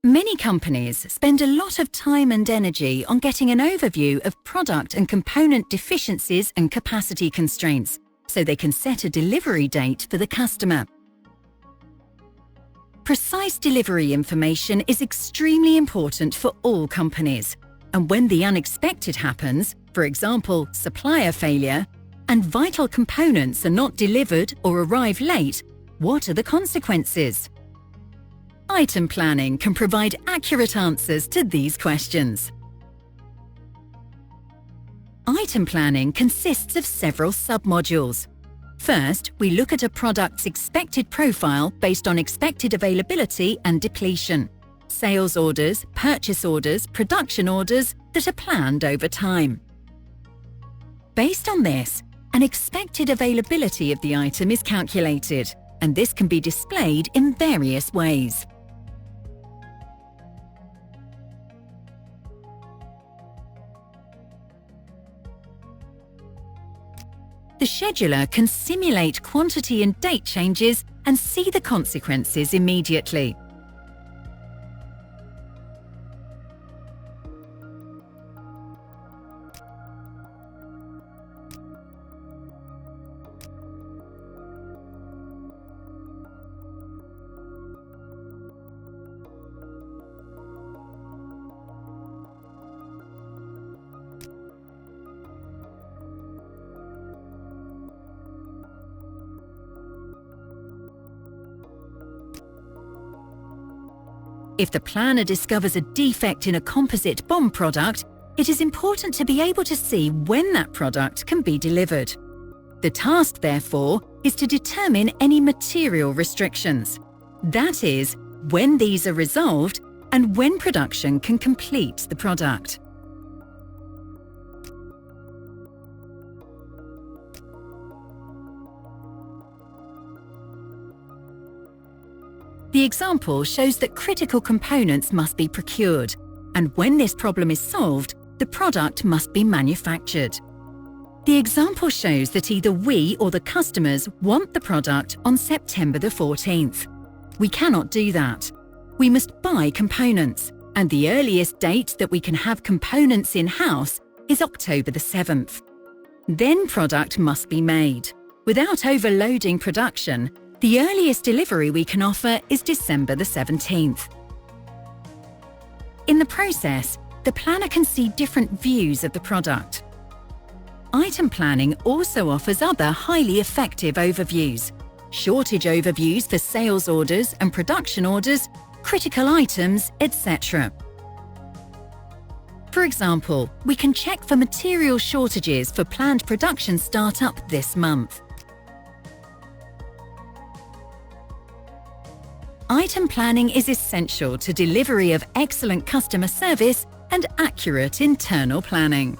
Many companies spend a lot of time and energy on getting an overview of product and component deficiencies and capacity constraints, so they can set a delivery date for the customer. Precise delivery information is extremely important for all companies, and when the unexpected happens, for example, supplier failure, and vital components are not delivered or arrive late, what are the consequences? Item planning can provide accurate answers to these questions. Item planning consists of several submodules. First, we look at a product's expected profile based on expected availability and depletion, sales orders, purchase orders, production orders that are planned over time. Based on this, an expected availability of the item is calculated, and this can be displayed in various ways. The scheduler can simulate quantity and date changes and see the consequences immediately. If the planner discovers a defect in a composite bomb product, it is important to be able to see when that product can be delivered. The task, therefore, is to determine any material restrictions. That is, when these are resolved and when production can complete the product. The example shows that critical components must be procured, and when this problem is solved, the product must be manufactured. The example shows that either we or the customers want the product on September the 14th. We cannot do that. We must buy components, and the earliest date that we can have components in-house is October the 7th. Then product must be made. Without overloading production, the earliest delivery we can offer is December the 17th. In the process, the planner can see different views of the product. Item planning also offers other highly effective overviews: shortage overviews for sales orders and production orders, critical items, etc. For example, we can check for material shortages for planned production startup this month. Item planning is essential to delivery of excellent customer service and accurate internal planning.